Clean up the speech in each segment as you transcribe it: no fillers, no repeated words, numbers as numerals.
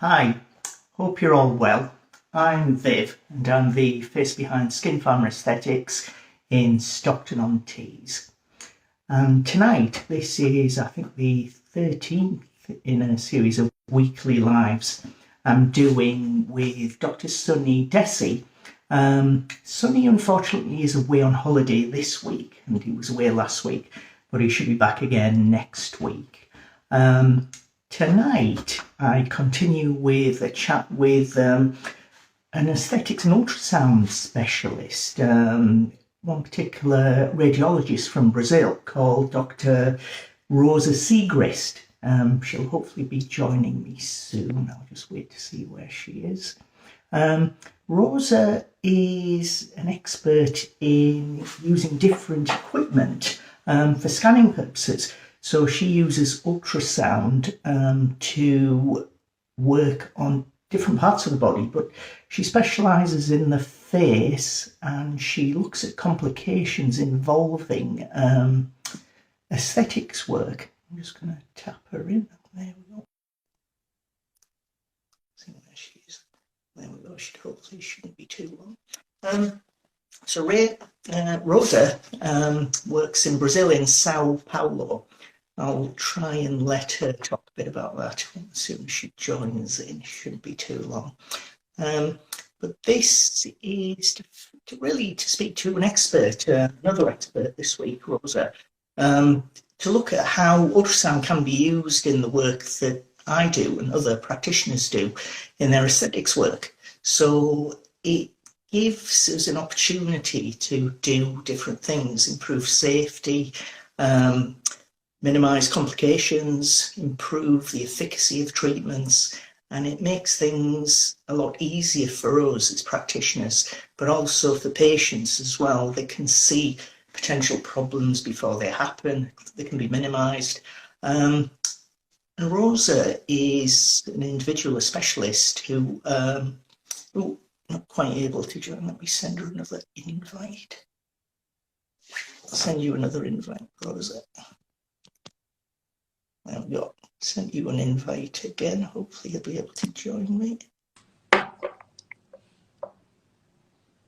Hi, hope you're all well. I'm Viv and I'm the face behind Skinpharma Aesthetics in Stockton-on-Tees. And tonight, this is, I think, the 13th in a series of weekly lives I'm doing with Dr. Sunny Dhesi. Sunny, unfortunately, is away on holiday this week, and he was away last week, but he should be back again next week. Tonight, I continue with a chat with an aesthetics and ultrasound specialist, one particular radiologist from Brazil called Dr. Rosa Sigrist. She'll hopefully be joining me soon. I'll just wait to see where she is. Rosa is an expert in using different equipment for scanning purposes. So she uses ultrasound to work on different parts of the body, but she specialises in the face and she looks at complications involving aesthetics work. I'm just going to tap her in. There we go. See where she is. There we go. She hopefully shouldn't be too long. Rosa works in Brazil, in São Paulo. I'll try and let her talk a bit about that as soon as she joins in. It shouldn't be too long. But this is to speak to an expert, another expert this week, Rosa, to look at how ultrasound can be used in the work that I do and other practitioners do in their aesthetics work. So it gives us an opportunity to do different things, improve safety, minimise complications, improve the efficacy of treatments, and it makes things a lot easier for us as practitioners, but also for patients as well. They can see potential problems before they happen, they can be minimised. And Rosa is an individual, a specialist who, not quite able to join. Let me send her another invite. I'll send you another invite, Rosa. There we go. Sent you an invite again. Hopefully you'll be able to join me.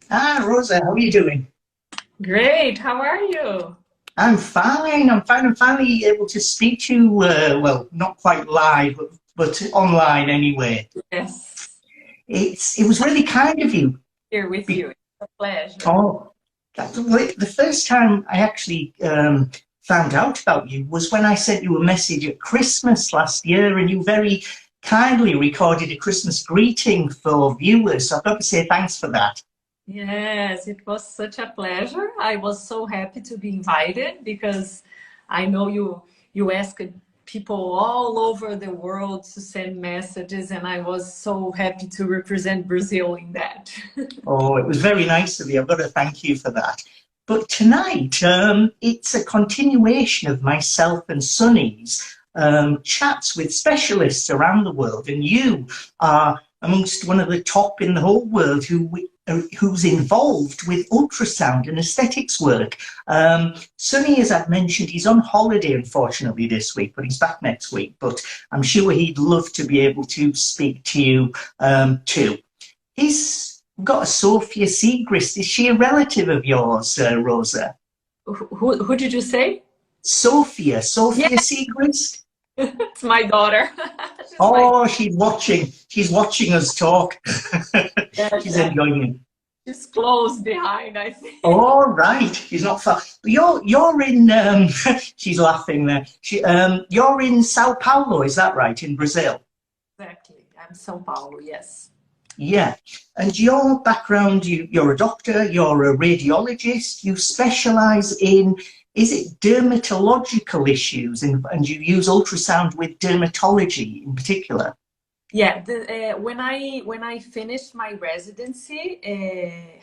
Rosa, how are you doing? Great. How are you? I'm fine. I'm finally able to speak to you, well, not quite live, but online anyway. Yes. It was really kind of you. Here with you. It's a pleasure. Oh, the first time I actually found out about you was when I sent you a message at Christmas last year, and you very kindly recorded a Christmas greeting for viewers. So I've got to say thanks for that. Yes, it was such a pleasure. I was so happy to be invited because I know you asked people all over the world to send messages, and I was so happy to represent Brazil in that. Oh, it was very nice of you. I've got to thank you for that. But tonight, it's a continuation of myself and Sunny's chats with specialists around the world, and you are amongst one of the top in the whole world who's involved with ultrasound and aesthetics work. Sunny, as I've mentioned, he's on holiday, unfortunately, this week, but he's back next week. But I'm sure he'd love to be able to speak to you too. He's got a Sophia Sigrist. Is she a relative of yours, Rosa? Who did you say? Sophia Sigrist? It's my daughter. She's watching. She's watching us talk. Yes, She's enjoying it. She's close behind, I think. Oh, right. She's not far. You're in. She's laughing there. You're in São Paulo, is that right? In Brazil. Exactly. I'm São Paulo. Yes. Yeah. And your background, you're a doctor. You're a radiologist. You specialise in. Is it dermatological issues, and you use ultrasound with dermatology in particular? Yeah, when I finished my residency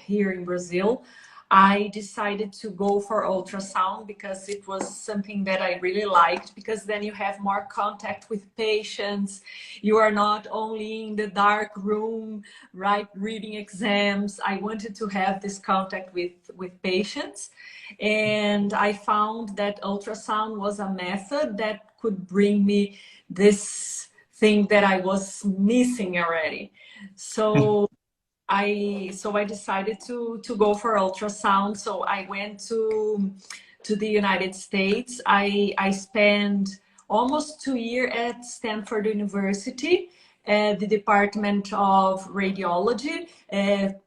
here in Brazil, I decided to go for ultrasound because it was something that I really liked, because then you have more contact with patients. You are not only in the dark room, right, reading exams. I wanted to have this contact with patients. And I found that ultrasound was a method that could bring me this thing that I was missing already. So I decided to go for ultrasound. So I went to the United States. I spent almost 2 years at Stanford University at the Department of Radiology,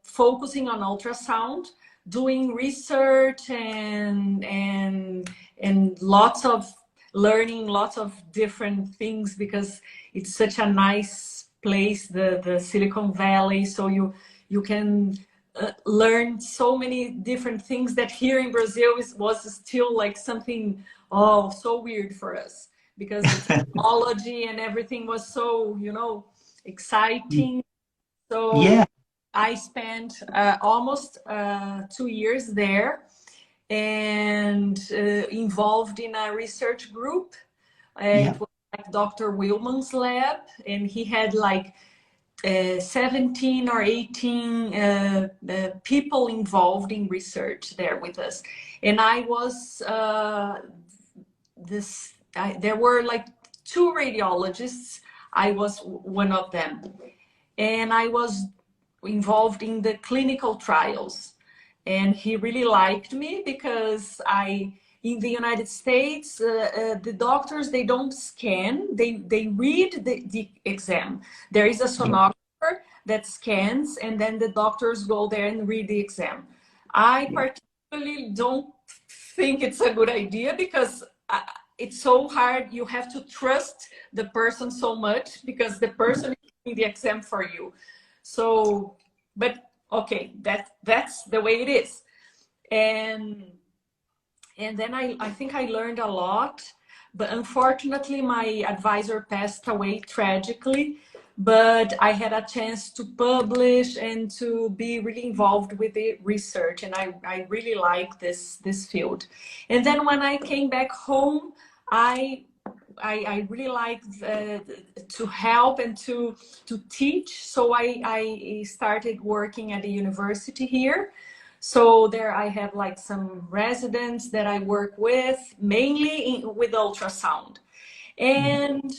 focusing on ultrasound, doing research and lots of learning, lots of different things, because it's such a nice place, the Silicon Valley. So you can learn so many different things that here in Brazil was still like something, oh, so weird for us, because the technology and everything was so, you know, exciting. So Yeah. I spent almost 2 years there, and involved in a research group. It was like Dr. Willman's lab, and he had like 17 or 18 people involved in research there with us. And I was there were like 2 radiologists. I was one of them, and I was involved in the clinical trials. And he really liked me because in the United States, the doctors, they don't scan, they read the exam. There is a sonographer that scans, and then the doctors go there and read the exam. I particularly don't think it's a good idea, because it's so hard. You have to trust the person so much, because the person is doing the exam for you. So, but okay, that's the way it is. And then I think I learned a lot, but unfortunately my advisor passed away tragically. But I had a chance to publish and to be really involved with the research, and I really like this field. And then when I came back home, I really like to help and to teach. So I started working at the university here. So there I have like some residents that I work with, mainly with ultrasound. And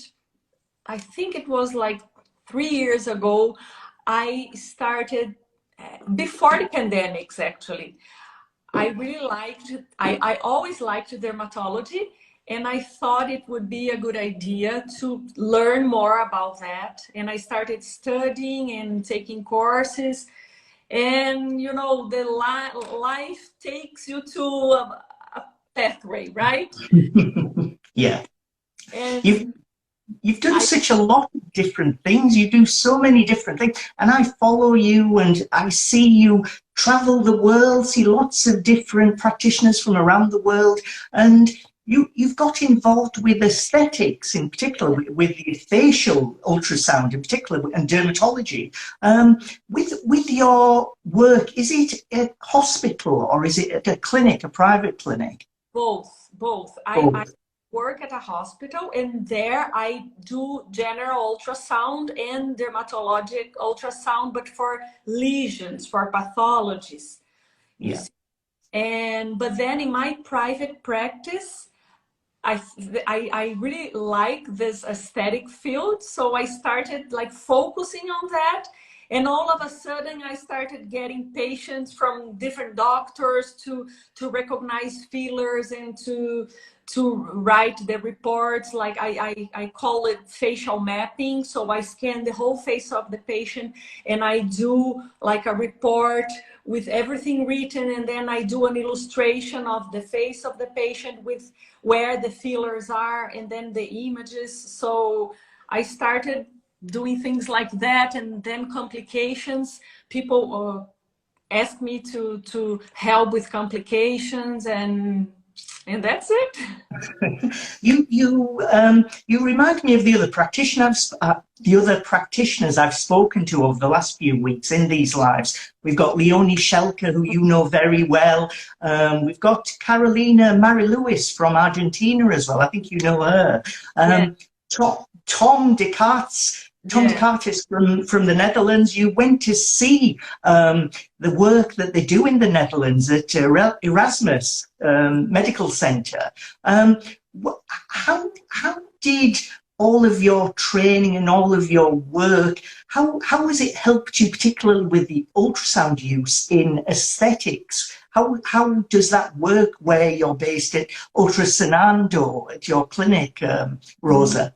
I think it was like 3 years ago, I started, before the pandemics actually, I really liked, I always liked dermatology. And I thought it would be a good idea to learn more about that. And I started studying and taking courses. And, you know, the life takes you to a pathway, right? Yeah. And you've done such a lot of different things. You do so many different things. And I follow you, and I see you travel the world, see lots of different practitioners from around the world. And you've got involved with aesthetics, in particular, with the facial ultrasound, in particular, and dermatology. With your work, is it a hospital or is it at a clinic, a private clinic? Both. I work at a hospital, and there I do general ultrasound and dermatologic ultrasound, but for lesions, for pathologies. Yeah. But then in my private practice, I really like this aesthetic field, so I started like focusing on that, and all of a sudden I started getting patients from different doctors to recognize fillers and to write the reports. Like I call it facial mapping. So I scan the whole face of the patient, and I do like a report with everything written, and then I do an illustration of the face of the patient with where the fillers are, and then the images. So I started doing things like that, and then complications. People ask me to help with complications, and that's it. You remind me of the other practitioners I've spoken to over the last few weeks in these lives. We've got Leonie Schelke, who you know very well. We've got Carolina Mari-Lewis from Argentina as well. I think you know her. Tom Descartes. Tom Descartes from the Netherlands. You went to see the work that they do in the Netherlands at Erasmus Medical Center. How did all of your training and all of your work, how has it helped you, particularly with the ultrasound use in aesthetics? How does that work where you're based at Ultrasound at your clinic, Rosa?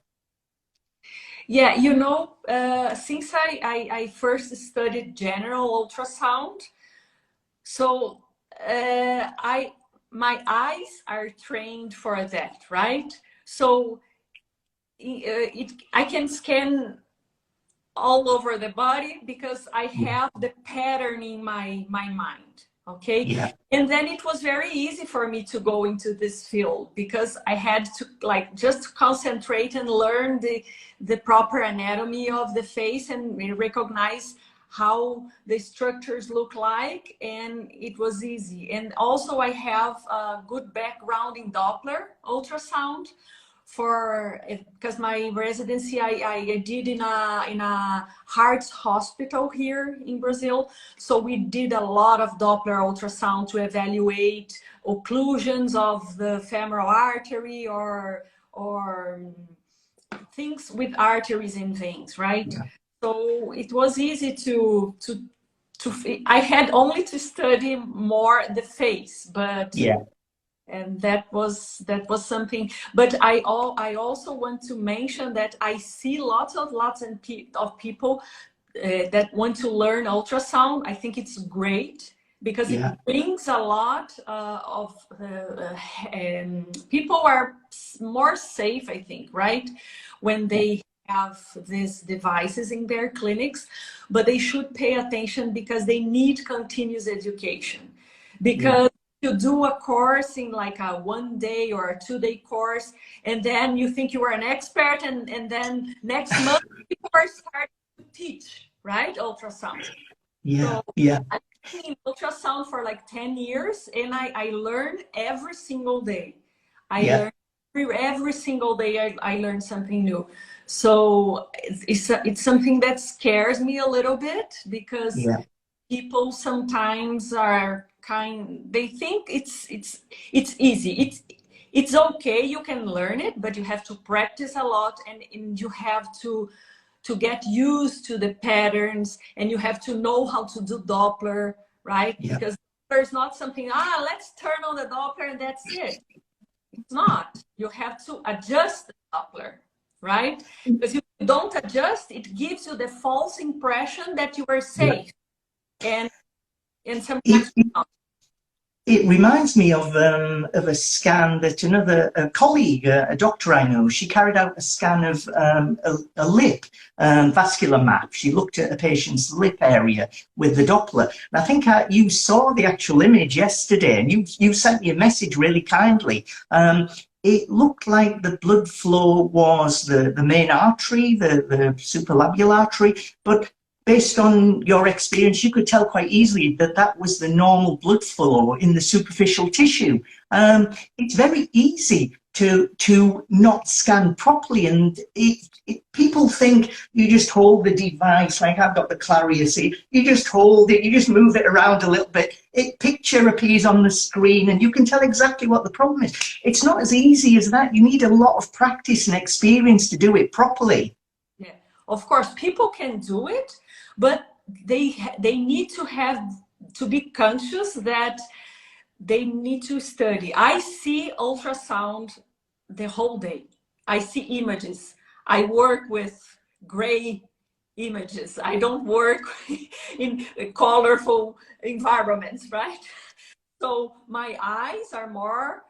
Yeah, you know, since I first studied general ultrasound, so my eyes are trained for that, right? So I can scan all over the body because I have the pattern in my mind. Okay. Yeah. And then it was very easy for me to go into this field because I had to like just concentrate and learn the proper anatomy of the face and recognize how the structures look like, and it was easy. And also I have a good background in Doppler ultrasound because my residency I did in a heart hospital here in Brazil. So we did a lot of Doppler ultrasound to evaluate occlusions of the femoral artery or things with arteries and veins, right? Yeah. So it was easy to I had only to study more the face, but yeah. And that was something. But I also want to mention that I see lots of people that want to learn ultrasound. I think it's great because it brings a lot of people are more safe, I think, right? When they have these devices in their clinics, but they should pay attention because they need continuous education. Because you do a course in like a 1 day or a 2 day course, and then you think you are an expert, and then next month people are starting to teach, right? Ultrasound. I've been in ultrasound for like 10 years, and I learn every single day. I learn every single day. I learn something new. So it's something that scares me a little bit because people sometimes are they think it's easy. It's okay, you can learn it, but you have to practice a lot, and you have to get used to the patterns, and you have to know how to do Doppler, right? Because there's not something, let's turn on the Doppler and that's it. It's not. You have to adjust the Doppler, right? Because if you don't adjust, it gives you the false impression that you are safe. And sometimes it reminds me of a scan that another colleague, a doctor I know, she carried out a scan of a lip vascular map. She looked at a patient's lip area with the Doppler. And I think you saw the actual image yesterday, and you sent me a message really kindly. It looked like the blood flow was the main artery, the supralabial artery, but based on your experience, you could tell quite easily that that was the normal blood flow in the superficial tissue. It's very easy to not scan properly, and people think you just hold the device, like I've got the Clarius, you just hold it, you just move it around a little bit, picture appears on the screen, and you can tell exactly what the problem is. It's not as easy as that. You need a lot of practice and experience to do it properly. Yeah, of course, people can do it, but they need to be conscious that they need to study. I see ultrasound the whole day. I see images. I work with gray images. I don't work in colorful environments, right? So my eyes are more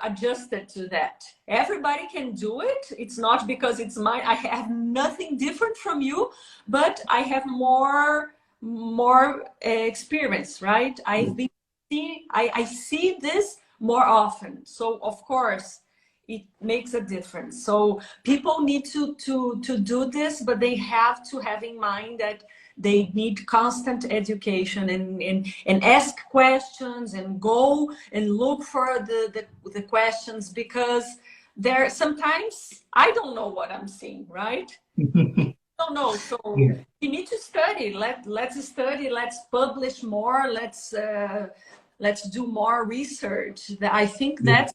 adjusted to that. Everybody can do it. It's not because it's mine. I have nothing different from you, but I have more experience, right? I see this more often. So of course it makes a difference. So people need to do this, but they have to have in mind that they need constant education and ask questions and go and look for the questions, because there sometimes I don't know what I'm seeing, right? I don't know. So you need to study. Let's study. Let's publish more. Let's do more research. I think that's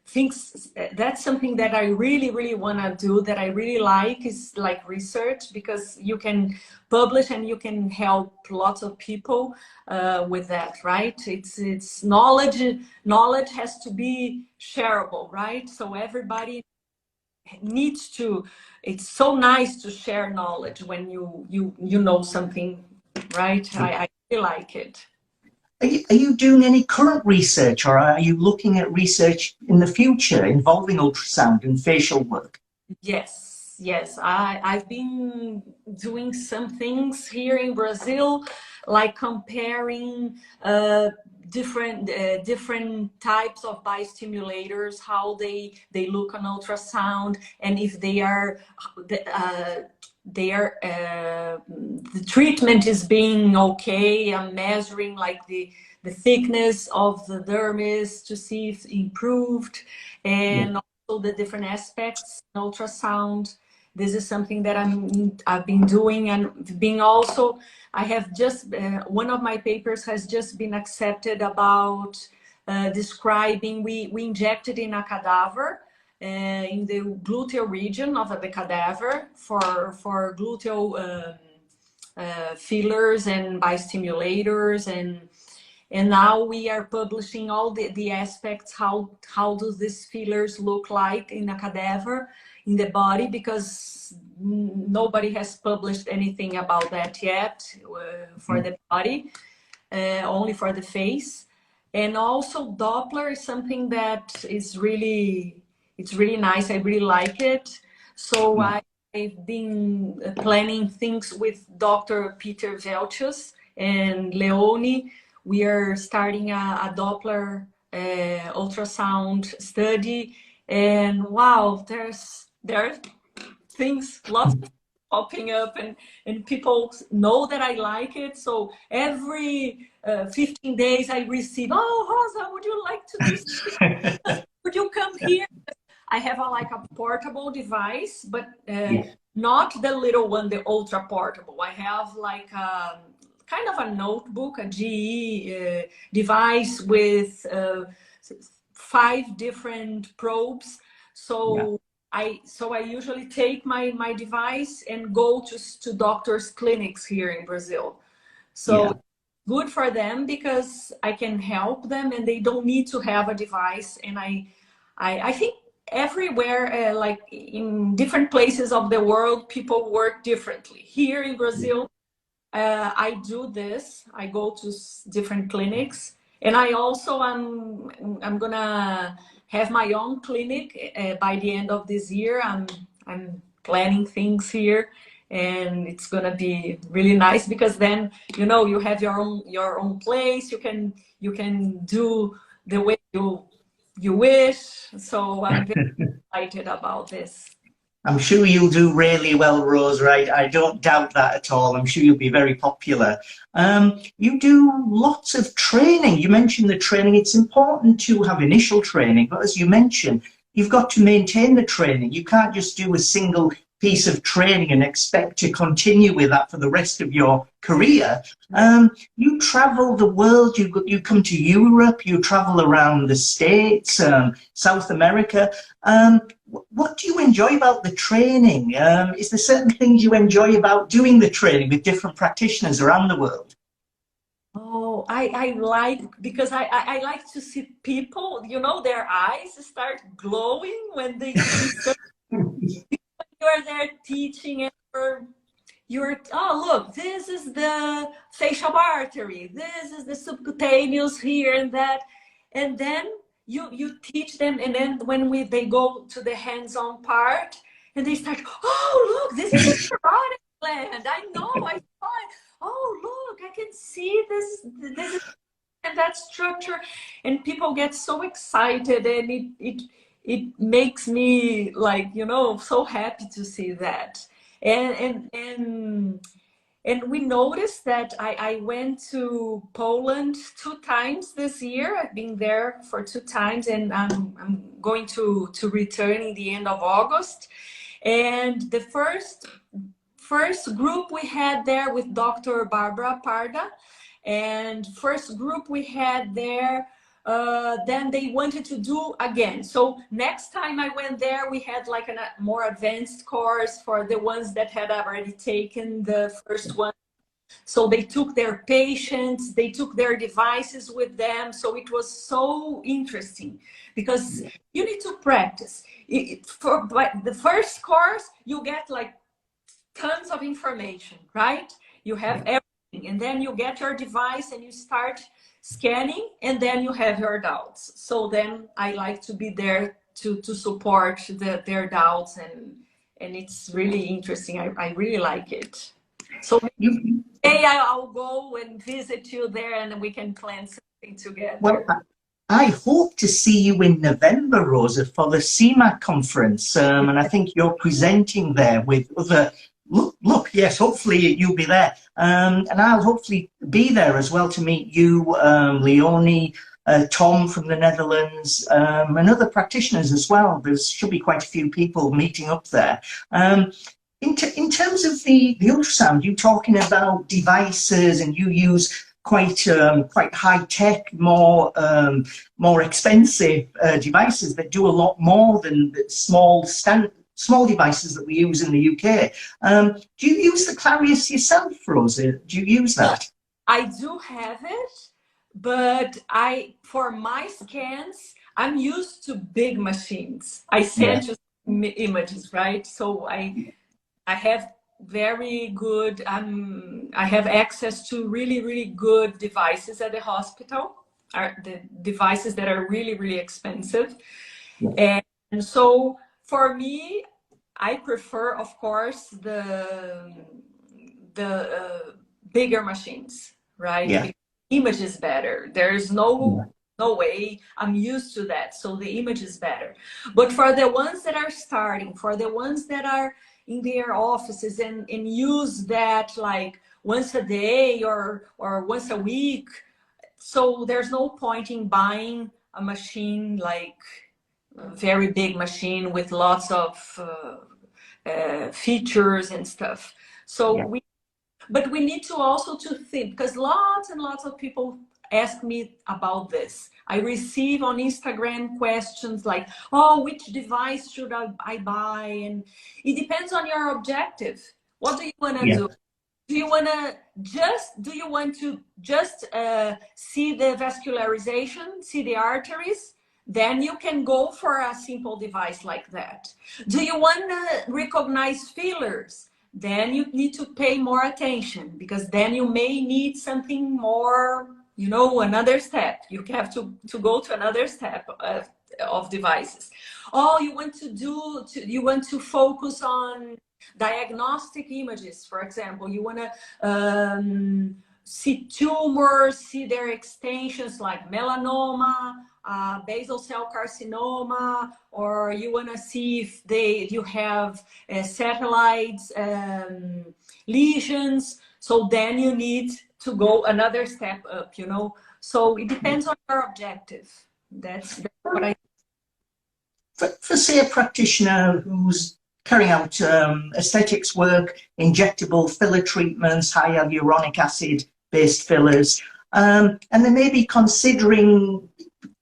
things, that's something that I really want to do, that I really like, is like research, because you can publish and you can help lots of people with that, right? It's knowledge has to be shareable, right? So everybody needs to, it's so nice to share knowledge when you know something, right? I really like it. Are you doing any current research, or are you looking at research in the future involving ultrasound and facial work? Yes, I've been doing some things here in Brazil, like comparing different types of biostimulators, how they look on ultrasound, and if they are the treatment is being okay. I'm measuring like the thickness of the dermis to see if improved, and also the different aspects in ultrasound. This is something that I've been doing, and being also, I have just one of my papers has just been accepted about describing, we injected in a cadaver in the gluteal region of the cadaver for gluteal fillers and biostimulators, and now we are publishing all the aspects, how do these fillers look like in a cadaver in the body, because nobody has published anything about that yet for the body, only for the face. And also Doppler is something that is really, it's really nice. I really like it. So I've been planning things with Dr. Peter Velchus and Leone. We are starting a Doppler ultrasound study, and wow, there are things, lots of popping up, and people know that I like it. So every 15 days I receive, oh, Rosa, would you like to do something? Would you come here? I have like a portable device, but not the little one, the ultra portable. I have like a kind of a notebook, a GE device with 5 different probes. So I usually take my device and go to doctors' clinics here in Brazil. So good for them, because I can help them and they don't need to have a device. And I think everywhere, like in different places of the world, people work differently. Here in Brazil, I do this. I go to different clinics, and I also I'm gonna have my own clinic by the end of this year. I'm planning things here, and it's gonna be really nice, because then you have your own place. You can do the way you wish. So I'm very excited about this. I'm sure you'll do really well, Rose, right? I don't doubt that at all. I'm sure you'll be very popular. You do lots of training. You mentioned the training. It's important to have initial training, but as you mentioned, you've got to maintain the training. You can't just do a single piece of training and expect to continue with that for the rest of your career. You travel the world, you come to Europe, you travel around the States, South America. What do you enjoy about the training? Is there certain things you enjoy about doing the training with different practitioners around the world? Oh, I like, because I like to see people, their eyes start glowing when they you are there teaching, and you're oh, look, this is the facial artery, this is the subcutaneous here and that, and then you teach them, and then when they go to the hands-on part, and they start, oh, look, this is the carotid gland. I know, I saw it. Oh, look, I can see this and that structure, and people get so excited, and it makes me like, so happy to see that. And we noticed that I went to Poland 2 times this year. I've been there for 2 times, and I'm going to return in the end of August. And the first group we had there with Dr. Barbara Parda, and first group we had there then they wanted to do again. So next time I went there, we had like a more advanced course for the ones that had already taken the first one. So they took their patients, they took their devices with them. So it was so interesting because you need to practice. For the first course, you get like tons of information, right? You have everything, and then you get your device and you start scanning, and then you have your doubts. So then I like to be there to support their doubts, and it's really interesting. I really like it. So maybe I'll go and visit you there, and we can plan something together. Well, I hope to see you in November, Rosa, for the CMAC conference, and I think you're presenting there with other. Look, yes, hopefully you'll be there. And I'll hopefully be there as well to meet you, Leonie, Tom from the Netherlands, and other practitioners as well. There should be quite a few people meeting up there. In terms of the ultrasound, you're talking about devices, and you use quite high tech, more expensive devices that do a lot more than the small devices that we use in the UK. Do you use the Clarius yourself, Rosa? Do you use that? I do have it, but for my scans, I'm used to big machines. I send you images, right? So I have very good, I have access to really, really good devices at the hospital, the devices that are really, really expensive. And so for me, I prefer, of course, the bigger machines, right? Yeah. The image is better. There's no way. I'm used to that. So the image is better. But for the ones that are starting, for the ones that are in their offices and use that like once a day or once a week, so there's no point in buying a machine like a very big machine with lots of features and stuff. So but we need to also to think, because lots and lots of people ask me about this. I receive on Instagram questions like, oh, which device should I buy? And it depends on your objective. What do you want to do? Do you want to just see the vascularization, see the arteries? Then you can go for a simple device like that. Do you want to recognize fillers? Then you need to pay more attention, because then you may need something more, you know, another step. You have to go to another step of devices. Oh, you want to focus on diagnostic images, for example. You want to see tumors, see their extensions like melanoma, basal cell carcinoma, or you want to see if you have satellites, lesions. So then you need to go another step up, you know. So it depends on your objective. That's what I. For say a practitioner who's carrying out aesthetics work, injectable filler treatments, high hyaluronic acid based fillers, and they may be considering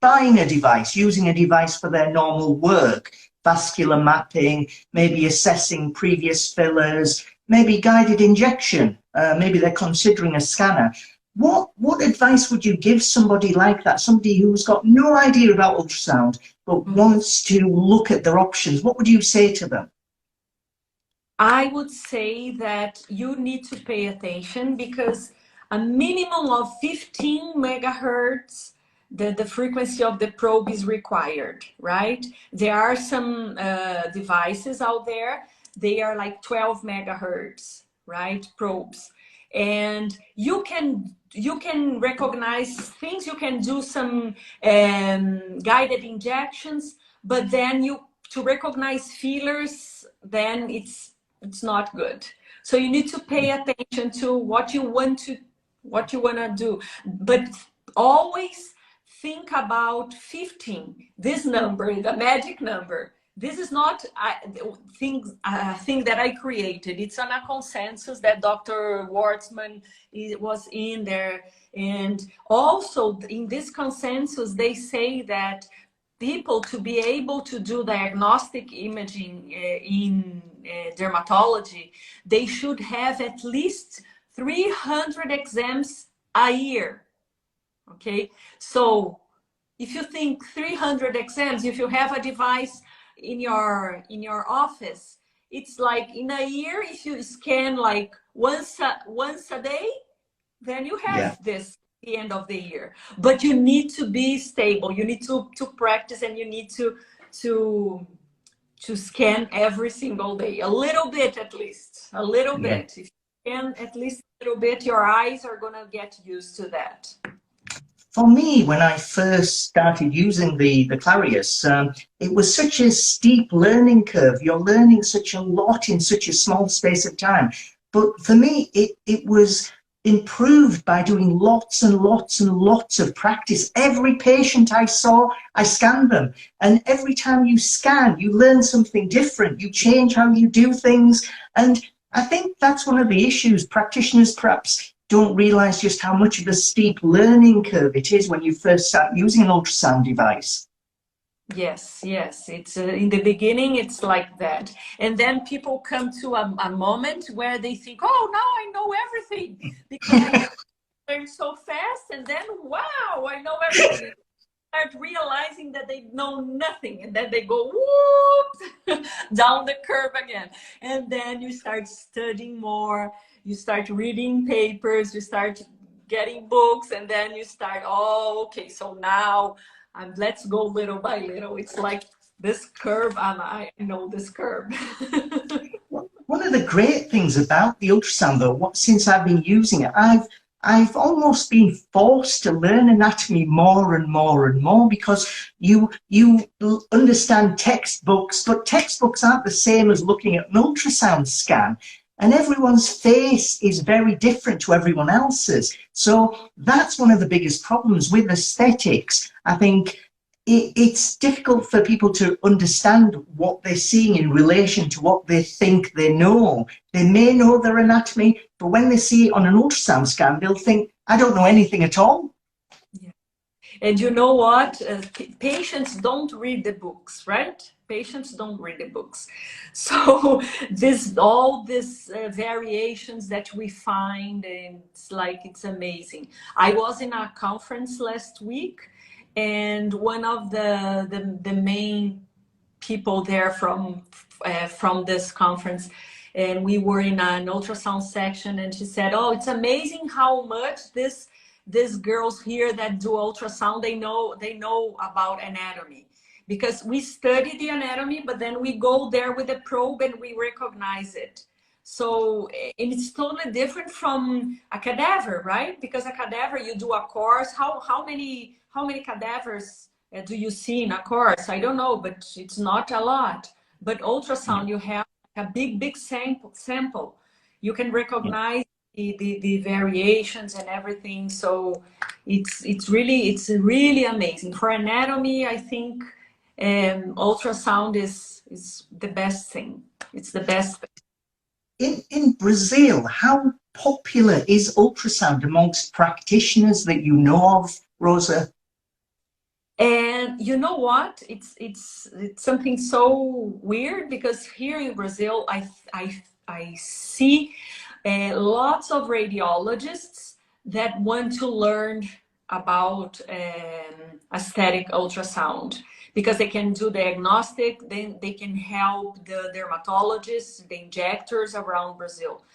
buying a device, using a device for their normal work, vascular mapping, maybe assessing previous fillers, maybe guided injection, maybe they're considering a scanner. What advice would you give somebody like that, somebody who's got no idea about ultrasound but wants to look at their options? What would you say to them? I would say that you need to pay attention, because a minimum of 15 megahertz, the frequency of the probe is required, right? There are some devices out there, they are like 12 megahertz, right? Probes. And you can recognize things, you can do some guided injections, but then to recognize fillers, then it's not good. So you need to pay attention to what you want to do, but always think about 15, this number, the magic number. this is not a thing that I created. It's on a consensus that Dr. Wartzman was in there. And also in this consensus, they say that people, to be able to do diagnostic imaging in dermatology, they should have at least 300 exams a year. Okay, so if you think 300 exams, if you have a device in your office, it's like in a year, if you scan like once a day, then you have this at the end of the year. But you need to be stable. You need to practice, and you need to scan every single day, a little bit at least, a little bit. If you scan at least a little bit, your eyes are gonna get used to that. For me, when I first started using the Clarius, it was such a steep learning curve. You're learning such a lot in such a small space of time. But for me, it was improved by doing lots and lots and lots of practice. Every patient I saw, I scanned them. And every time you scan, you learn something different. You change how you do things. And I think that's one of the issues. Practitioners perhaps don't realize just how much of a steep learning curve it is when you first start using an ultrasound device. Yes, yes. It's in the beginning, it's like that. And then people come to a moment where they think, oh, now I know everything, because they learn so fast. And then, wow, I know everything. Start realizing that they know nothing, and then they go whoop down the curve again. And then you start studying more, you start reading papers, you start getting books, and then you start, oh, okay, so now let's go little by little. It's like this curve, and I know this curve. One of the great things about the ultrasound, though, since I've been using it, I've almost been forced to learn anatomy more and more and more, because you understand textbooks, but textbooks aren't the same as looking at an ultrasound scan. And everyone's face is very different to everyone else's. So that's one of the biggest problems with aesthetics. I think it's difficult for people to understand what they're seeing in relation to what they think they know. They may know their anatomy, but when they see it on an ultrasound scan, they'll think, I don't know anything at all. Yeah. And you know what? Patients don't read the books, right? Patients don't read the books. So all these variations that we find, and it's amazing. I was in a conference last week, and one of the main people there from this conference, and we were in an ultrasound section, and she said, oh, it's amazing how much these girls here that do ultrasound, they know about anatomy. Because we study the anatomy, but then we go there with a probe and we recognize it. So, and it's totally different from a cadaver, right? Because a cadaver, you do a course. How many cadavers do you see in a course? I don't know, but it's not a lot. But ultrasound, you have a big sample. You can recognize the variations and everything. So it's really amazing. For anatomy, I think ultrasound is the best thing. It's the best thing. In Brazil, how popular is ultrasound amongst practitioners that you know of, Rosa? And you know what? It's something so weird, because here in Brazil, I see lots of radiologists that want to learn about aesthetic ultrasound, because they can do diagnostic, then they can help the dermatologists, the injectors around Brazil.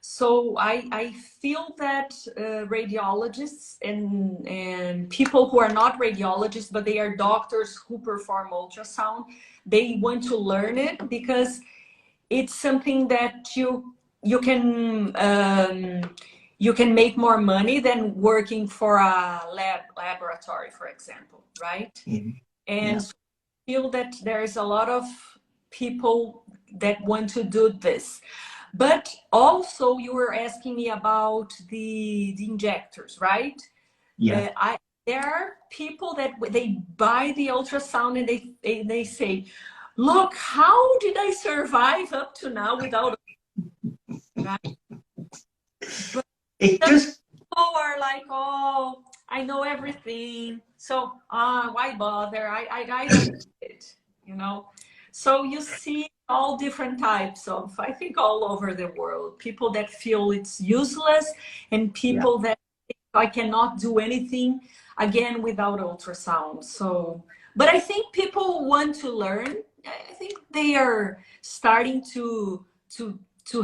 So I feel that radiologists and people who are not radiologists, but they are doctors who perform ultrasound, they want to learn it, because it's something that you can make more money than working for a laboratory, for example, right? Mm-hmm. And so I feel that there's a lot of people that want to do this. But also, you were asking me about the injectors, right? There are people that they buy the ultrasound and they say, look, how did I survive up to now without, right? But It just people are like, oh, I know everything, so why bother? I don't need it, you know. So you see all different types of, I think, all over the world, people that feel it's useless, and yeah. people that think I cannot do anything again without ultrasound. So, but I think people want to learn. I think they are starting to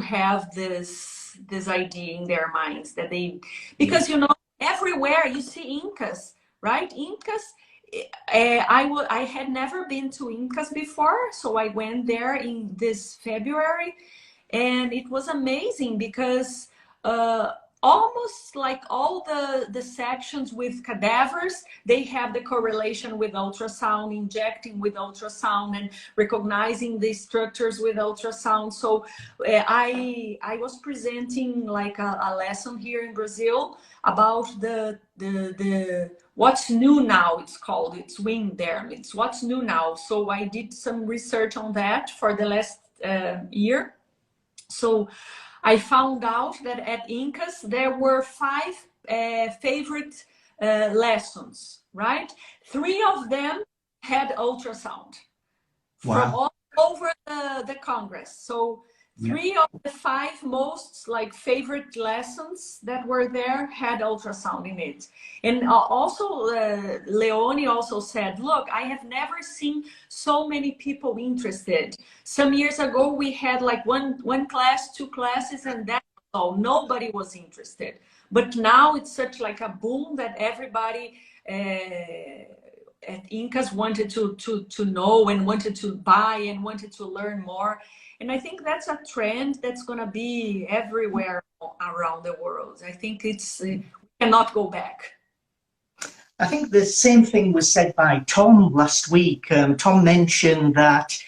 have this idea in their minds that they, because you know, everywhere you see Incas, right? Incas, I had never been to Incas before, so I went there in this February, and it was amazing because almost like all the sections with cadavers, they have the correlation with ultrasound, injecting with ultrasound and recognizing the structures with ultrasound. So I was presenting like a lesson here in Brazil about the what's new now, it's called, it's wing there, it's what's new now. So I did some research on that for the last year. So I found out that at Incas there were 5 favorite lessons, right? 3 of them had ultrasound from all over the Congress. So 3 of the 5 most like favorite lessons that were there had ultrasound in it. And also Leone also said, look, I have never seen so many people interested. Some years ago we had like one class, 2 classes, and that's all. Nobody was interested. But now it's such like a boom that everybody at Incas wanted to know and wanted to buy and wanted to learn more. And I think that's a trend that's going to be everywhere around the world. I think it's we cannot go back. I think the same thing was said by Tom last week. Tom mentioned that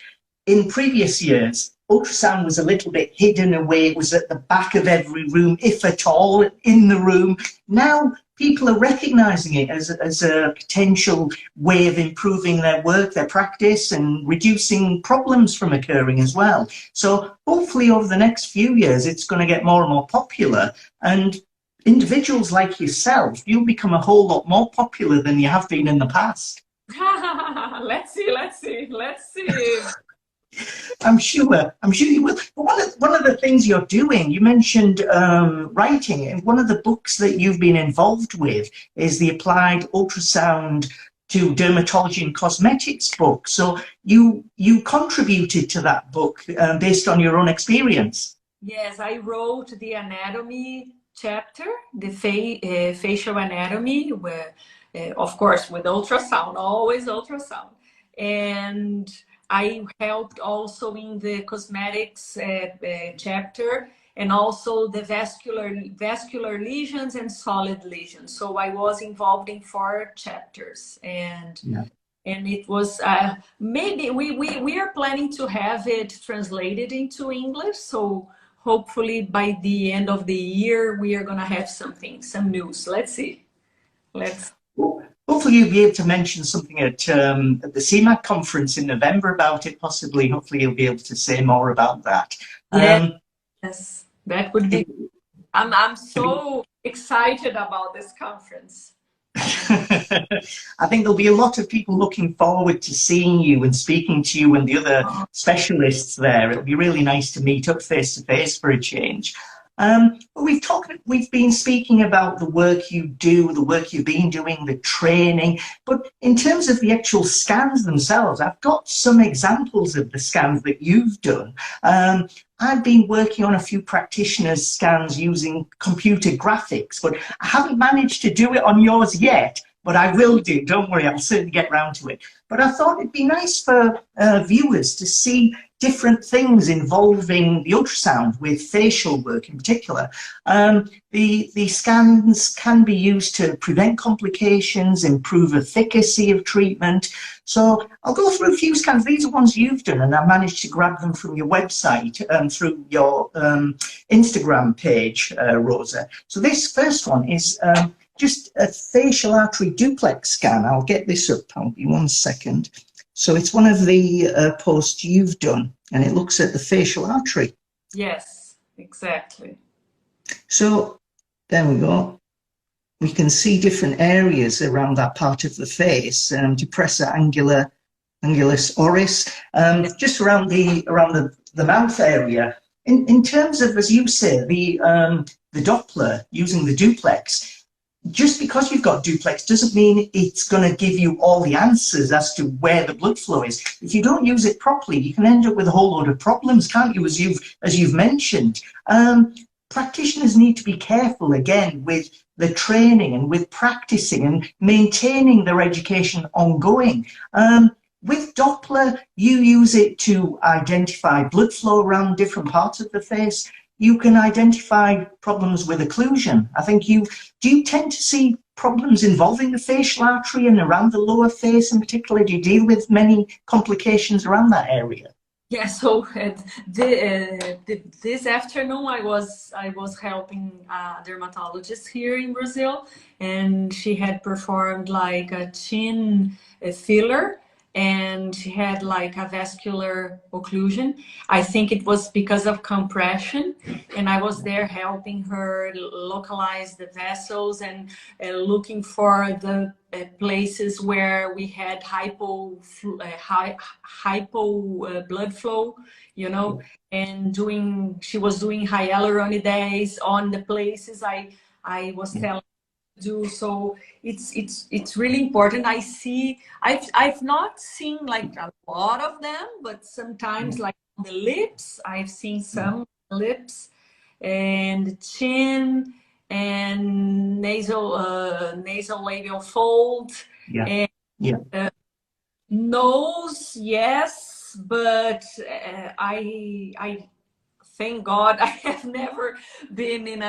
in previous years, ultrasound was a little bit hidden away. It was at the back of every room, if at all, in the room. Now people are recognizing it as a potential way of improving their work, their practice, and reducing problems from occurring as well. So hopefully over the next few years, it's going to get more and more popular. And individuals like yourself, you'll become a whole lot more popular than you have been in the past. Let's see. I'm sure you will. But one of the things you're doing, you mentioned writing, and one of the books that you've been involved with is the Applied Ultrasound to Dermatology and Cosmetics book. So you contributed to that book based on your own experience. Yes, I wrote the anatomy chapter, the facial anatomy, where, of course, with ultrasound, always ultrasound. And I helped also in the cosmetics chapter, and also the vascular lesions and solid lesions. So I was involved in 4 chapters, and it was maybe we are planning to have it translated into English. So hopefully by the end of the year we are gonna have some news. Let's see. Hopefully you'll be able to mention something at the CMAC conference in November about it, possibly. Hopefully you'll be able to say more about that. Yes, that would be. I'm so excited about this conference. I think there'll be a lot of people looking forward to seeing you and speaking to you and the other specialists there. It'll be really nice to meet up face to face for a change. We've been speaking about the work you do, the work you've been doing, the training, but in terms of the actual scans themselves, I've got some examples of the scans that you've done. I've been working on a few practitioners' scans using computer graphics, but I haven't managed to do it on yours yet, but I will do. Don't worry, I'll certainly get round to it. But I thought it'd be nice for viewers to see different things involving the ultrasound with facial work in particular. The scans can be used to prevent complications, improve efficacy of treatment. So I'll go through a few scans. These are ones you've done, and I managed to grab them from your website and through your Instagram page, Rosa. So this first one is just a facial artery duplex scan. I'll get this up. I'll be 1 second. So it's one of the posts you've done, and it looks at the facial artery. Yes, exactly. So there we go. We can see different areas around that part of the face, depressor angulus oris, just around the mouth area. In terms of, as you say, the Doppler using the duplex, just because you've got duplex doesn't mean it's going to give you all the answers as to where the blood flow is. If you don't use it properly, you can end up with a whole load of problems, can't you, as you've mentioned. Practitioners need to be careful, again, with the training and with practicing and maintaining their education ongoing. With Doppler, you use it to identify blood flow around different parts of the face. You can identify problems with occlusion. I think do you tend to see problems involving the facial artery and around the lower face in particular? Do you deal with many complications around that area? Yeah, so this afternoon I was helping a dermatologist here in Brazil, and she had performed like a chin filler, and she had like a vascular occlusion. I think it was because of compression, and I was there helping her localize the vessels and looking for the places where we had hypo blood flow, you know, and she was doing hyaluronidase on the places I was telling her to do. So it's really important. I've not seen like a lot of them, but sometimes like on the lips, I've seen some lips and the chin and nasal labial fold, and nose, yes, but I thank God I have never been in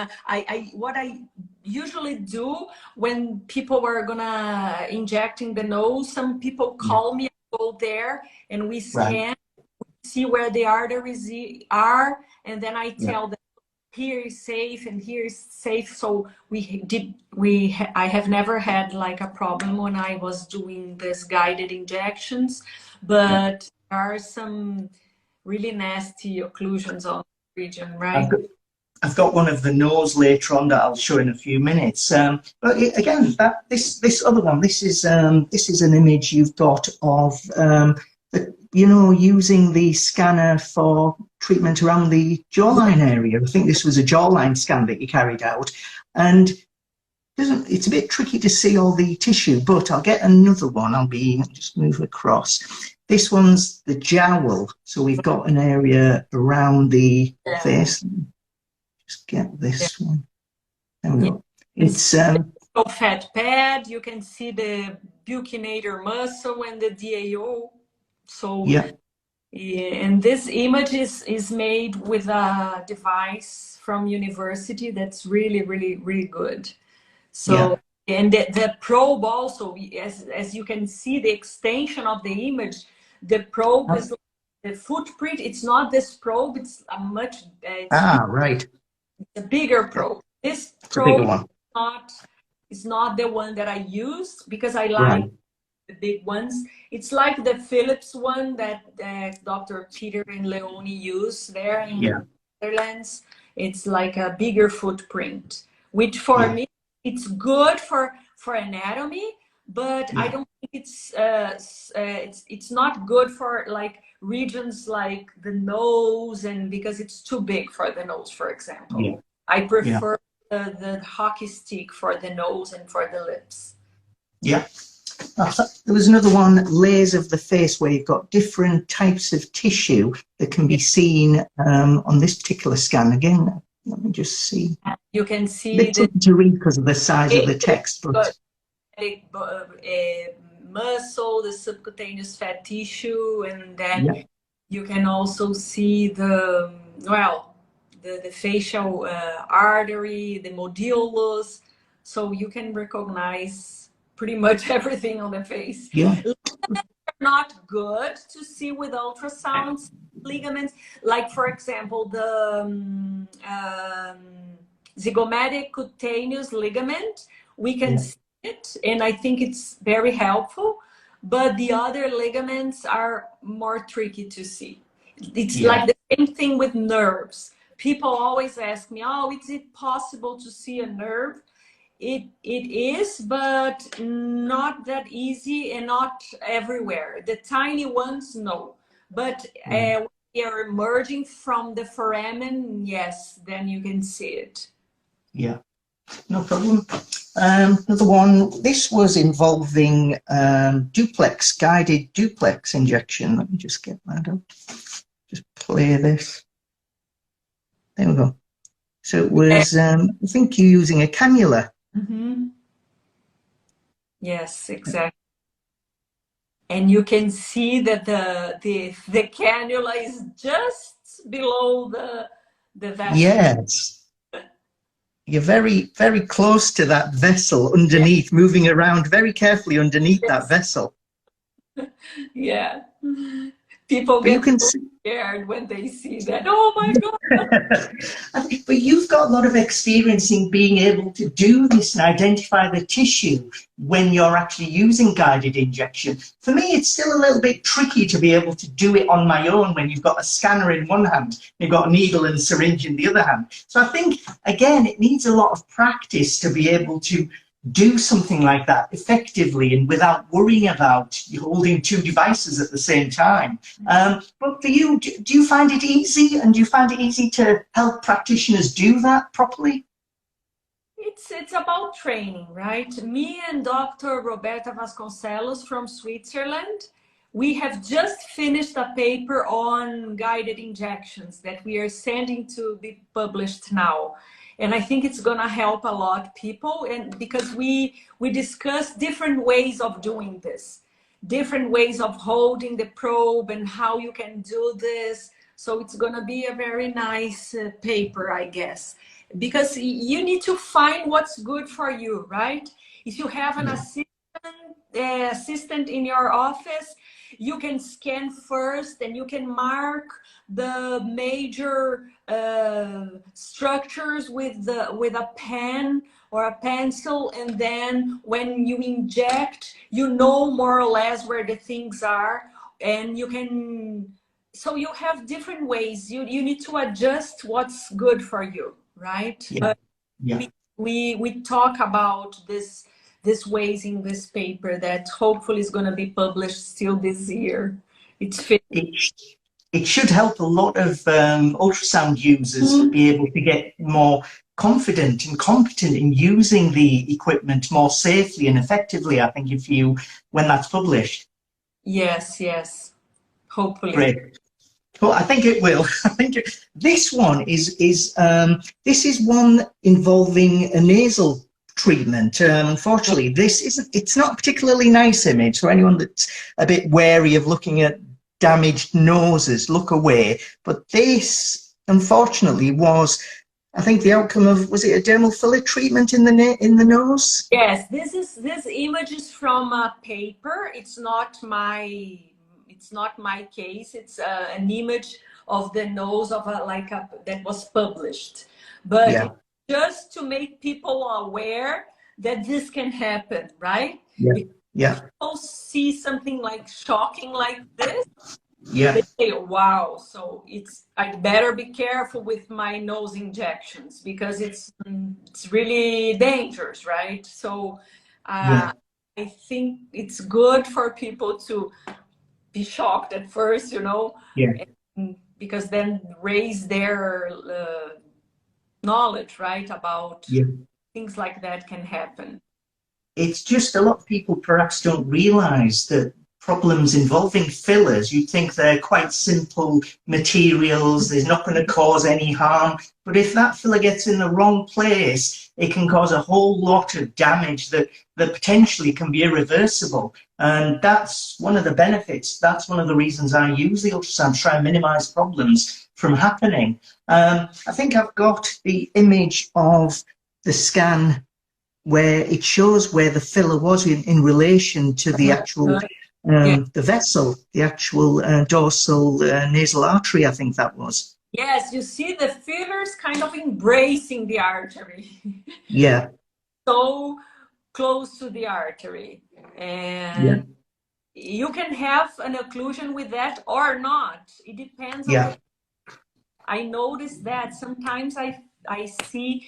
what I usually do when people are gonna injecting the nose, some people call me, I go there and we scan, see where the arteries are, and then I tell them here is safe and here is safe. So I have never had like a problem when I was doing this guided injections, but there are some really nasty occlusions on the region, right? I've got one of the nose later on that I'll show in a few minutes. But again, this other one, this is an image you've got of using the scanner for treatment around the jawline area. I think this was a jawline scan that you carried out, and it's a bit tricky to see all the tissue, but I'll get another one. I'll just move across. This one's the jowl, so we've got an area around the face. Just get this one. There we go. It's fat pad. You can see the buccinator muscle and the DAO. So and this image is made with a device from university that's really, really, really good. So and the probe also, as you can see, the extension of the image, the probe is like the footprint. It's not this probe. It's a much right. It's a bigger probe. This probe is not the one that I use because I like the big ones. It's like the Philips one that Dr. Peter and Leone use there in the Netherlands. It's like a bigger footprint, which for me, it's good for anatomy, but I don't think it's not good for like regions like the nose, and because it's too big for the nose, for example. I prefer the hockey stick for the nose and for the lips. There was another one, layers of the face, where you've got different types of tissue that can be seen on this particular scan. Again, let me just see. You can see to read because of the size of the text, but muscle, the subcutaneous fat tissue, and then you can also see the facial artery, the modulus, so you can recognize pretty much everything on the face. Not good to see with ultrasounds. Ligaments, like for example the zygomatic cutaneous ligament, we can see it, and I think it's very helpful. but the other ligaments are more tricky to see. It's Yeah. like the same thing with nerves. People always ask me, oh, is it possible to see a nerve? It is, but not that easy and not everywhere. The tiny ones, no. But when they are emerging from the foramen, yes, then you can see it. Yeah, no problem. Another one, this was involving duplex, guided duplex injection. Let me just get that up. Just play this. There we go. So it was, I think you're using a cannula. Mm-hmm. Yes, exactly. And you can see that the cannula is just below the vessel. Yes. You're very, very close to that vessel underneath, yes, moving around very carefully underneath, yes, that vessel. Yeah. People get so scared when they see that. Oh my God. But you've got a lot of experience in being able to do this and identify the tissue when you're actually using guided injection. For me, it's still a little bit tricky to be able to do it on my own when you've got a scanner in one hand, you've got a needle and syringe in the other hand. So I think, again, it needs a lot of practice to be able to do something like that effectively and without worrying about you holding two devices at the same time. But for you, do you find it easy, and do you find it easy to help practitioners do that properly? It's about training, right? Me and Dr. Roberta Vasconcelos from Switzerland, we have just finished a paper on guided injections that we are sending to be published now. And I think it's gonna help a lot people, and because we discuss different ways of doing this, different ways of holding the probe and how you can do this. So it's gonna be a very nice paper, I guess, because you need to find what's good for you, right? If you have an assistant in your office, you can scan first and you can mark the major structures with a pen or a pencil, and then when you inject, you know more or less where the things are, and you can, so you have different ways. You need to adjust what's good for you, right? Yeah. But yeah. we talk about this ways in this paper that hopefully is going to be published still this year. It should help a lot of ultrasound users be able to get more confident and competent in using the equipment more safely and effectively, I think, when that's published. Yes, yes. Hopefully. Great. Well, I think it will. I think this one is this is one involving a nasal treatment. Unfortunately, it's not a particularly nice image. For anyone that's a bit wary of looking at damaged noses, look away. But this, unfortunately, was, I think, the outcome of, was it a dermal filler treatment in the nose? Yes, this image is from a paper. It's not my case. It's an image of the nose of that was published. But yeah, just to make people aware that this can happen, right? Yeah. Yeah. People see something like shocking like this, yeah, they say, wow, so I'd better be careful with my nose injections because it's really dangerous, right? So I think it's good for people to be shocked at first, because then raise their knowledge, right, about things like that can happen. It's just a lot of people perhaps don't realize that problems involving fillers, you think they're quite simple materials, there's not going to cause any harm. But if that filler gets in the wrong place, it can cause a whole lot of damage that potentially can be irreversible. And that's one of the benefits. That's one of the reasons I use the ultrasound, to try and minimize problems from happening. I think I've got the image of the scan where it shows where the filler was in relation to the actual the vessel, the actual dorsal nasal artery, I think that was. Yes, you see the fillers kind of embracing the artery. Yeah. So close to the artery. And you can have an occlusion with that or not. It depends on Yeah. I noticed that sometimes I see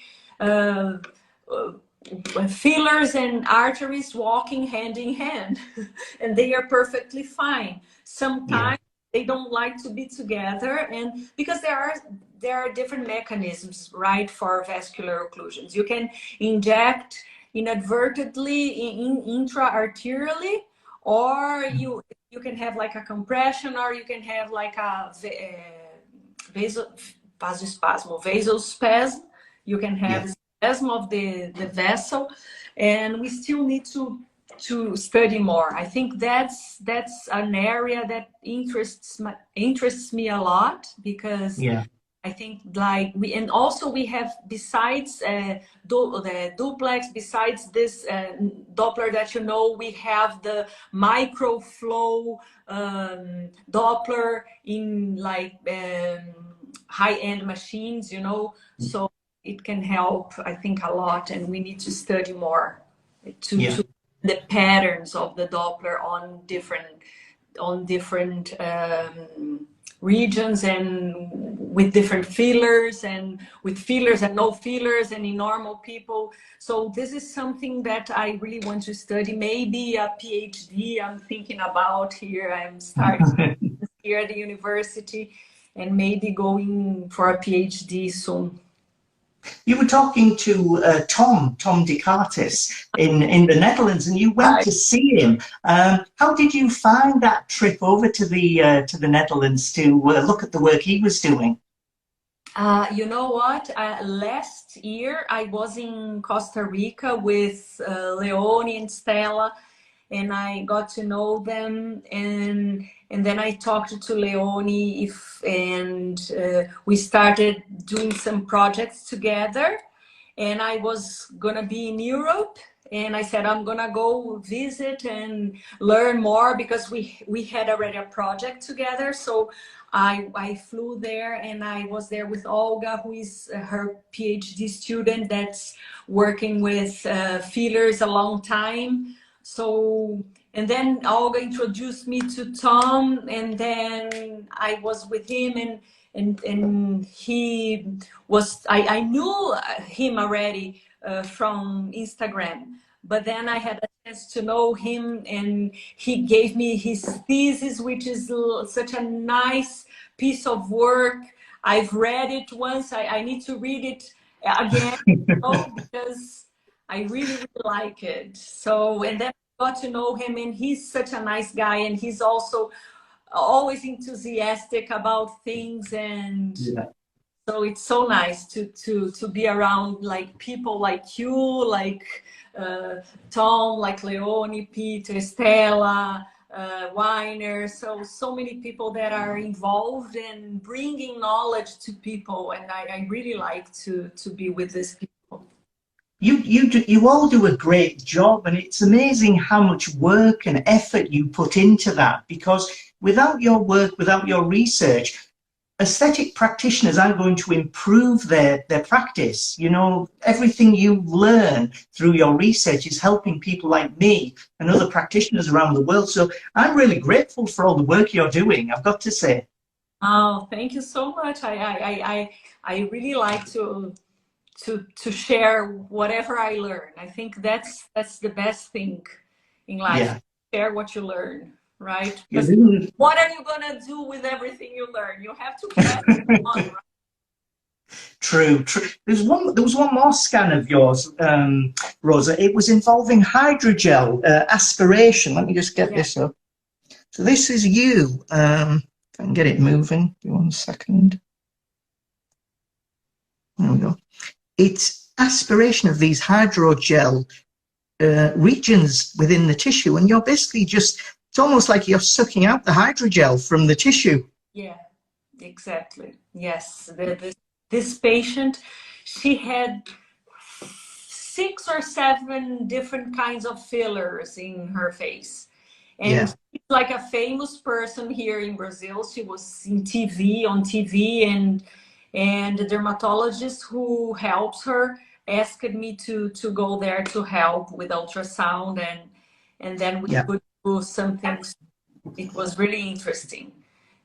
fillers and arteries walking hand in hand and they are perfectly fine. Sometimes they don't like to be together, and because there are different mechanisms, right, for vascular occlusions. You can inject inadvertently intra-arterially, or you can have like a compression, or you can have like a vasospasm. You can have spasm of the vessel, and we still need to study more. I think that's an area that interests me a lot, because I think like we have, besides the duplex, besides this Doppler that we have the microflow Doppler in like high-end machines, so it can help, I think, a lot, and we need to study more to the patterns of the Doppler on different regions, and with different fillers, and with fillers and no fillers, and in normal people. So this is something that I really want to study. Maybe a PhD I'm thinking about here. I'm starting here at the university, and maybe going for a PhD soon. You were talking to Tom Descartes in the Netherlands, and you went to see him. How did you find that trip over to the Netherlands to look at the work he was doing? You know what? Last year I was in Costa Rica with Leone and Stella, and I got to know them, and then I talked to Leone and we started doing some projects together, and I was gonna be in Europe, and I said I'm gonna go visit and learn more, because we had already a project together. So I flew there, and I was there with Olga, who is her PhD student that's working with fillers a long time. So, and then Olga introduced me to Tom, and then I was with him, and he was, I knew him already from Instagram, but then I had a chance to know him, and he gave me his thesis, which is such a nice piece of work. I've read it once. I need to read it again, because I really, really like it. So, and then I got to know him, and he's such a nice guy, and he's also always enthusiastic about things, and so it's so nice to be around like people like you, like Tom, like Leone, Peter, Stella, Weiner, so many people that are involved in bringing knowledge to people, and I really like to be with these people. You all do a great job, and it's amazing how much work and effort you put into that, because without your work, without your research, aesthetic practitioners aren't going to improve their practice. Everything you learn through your research is helping people like me and other practitioners around the world. So I'm really grateful for all the work you're doing, I've got to say. Oh, thank you so much. I really like to share whatever I learn. I think that's the best thing in life. Share what you learn, right? What are you gonna do with everything you learn? You have to pass it on, right? True. There was one more scan of yours, Rosa. It was involving hydrogel aspiration. Let me just get this up. So this is you. I can get it moving. Give me 1 second. There we go. It's aspiration of these hydrogel regions within the tissue, and you're basically it's almost like you're sucking out the hydrogel from the tissue. Yeah, exactly. Yes. This patient, she had 6 or 7 different kinds of fillers in her face. And she's like a famous person here in Brazil. She was on TV, and the dermatologist who helps her asked me to go there to help with ultrasound, and then we could do something it was really interesting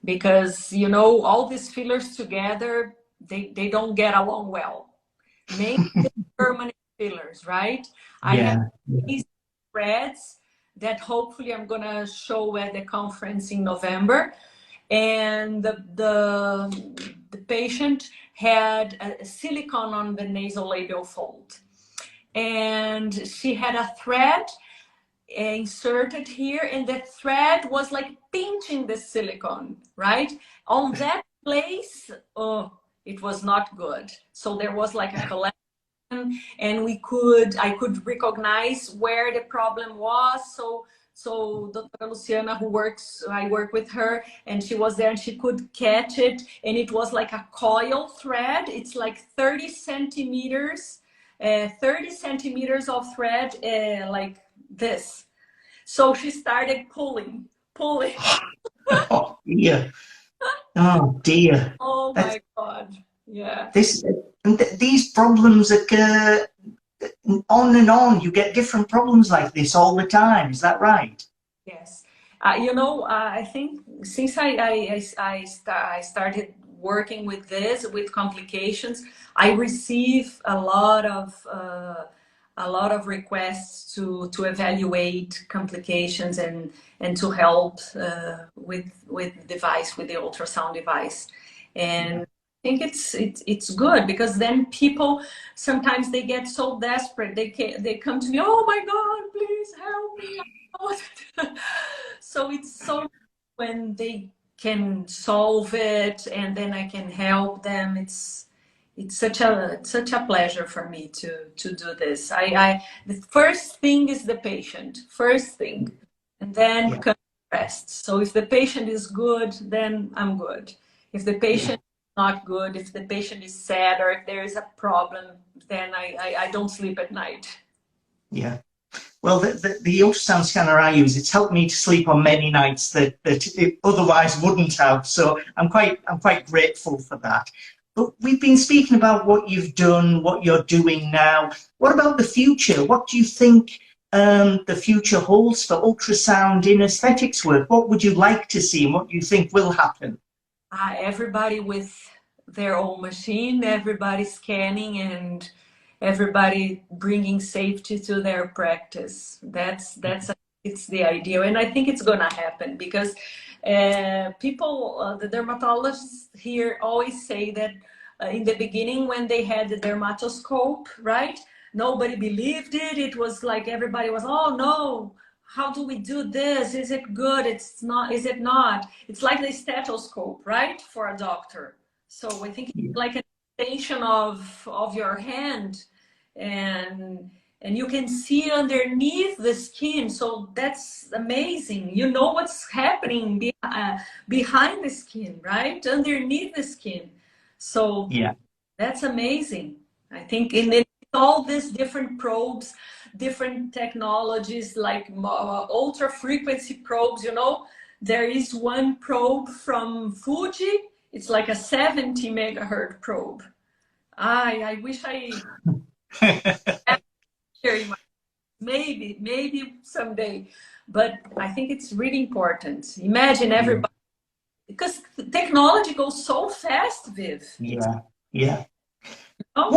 because, you know, all these fillers together, they don't get along well. Mainly the permanent fillers, right? I have Yeah. these threads that hopefully I'm gonna show at the conference in November. And the patient had a silicone on the nasolabial fold. And she had a thread inserted here, and the thread was like pinching the silicone, right? On that place, oh, it was not good. So there was like a collection, and I could recognize where the problem was. So Dr. Luciana, I work with her, and she was there and she could catch it, and it was like a coil thread. It's like 30 centimeters, 30 centimeters of thread, like this. So she started pulling. Oh dear. Oh dear. Oh That's, my God. Yeah. these problems occur on and on. You get different problems like this all the time. Is that right? Yes. You know, I think since I started working with this, with complications, I receive a lot of requests to evaluate complications and to help with device, with the ultrasound device. And I think it's good because then people sometimes they get so desperate, they come to me, oh my God, please help me. So it's so when they can solve it and then I can help them. It's such a pleasure for me to do this. The first thing is the patient, first thing, and then Yeah. comes the rest. So if the patient is good, then I'm good. If the patient is not good, if the patient is sad, or if there is a problem, then I don't sleep at night. Yeah. Well, the ultrasound scanner I use, it's helped me to sleep on many nights that it otherwise wouldn't have. So I'm quite grateful for that. But we've been speaking about what you've done, what you're doing now. What about the future? What do you think the future holds for ultrasound in aesthetics work? What would you like to see and what do you think will happen? Everybody with their own machine, everybody scanning, and everybody bringing safety to their practice. It's the ideal, and I think it's gonna happen because the dermatologists here always say that in the beginning when they had the dermatoscope, right? Nobody believed it. It was like everybody was, oh no, how do we do this? Is it good? It's not. Is it not? It's like the stethoscope, right? For a doctor. So I think it's like an extension of your hand, and you can see underneath the skin. So that's amazing. You know what's happening behind the skin, right? Underneath the skin. So Yeah. that's amazing. I think in all these different probes, different technologies like ultra frequency probes, you know, there is one probe from Fuji. It's like a 70 megahertz probe. I wish I had here maybe someday, but I think it's really important. Imagine everybody, because technology goes so fast, Viv. Yeah. Yeah. Oh,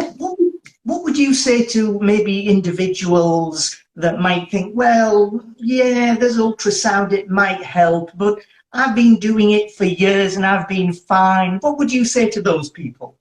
What would you say to maybe individuals that might think, well, yeah, there's ultrasound, it might help, but I've been doing it for years and I've been fine. What would you say to those people?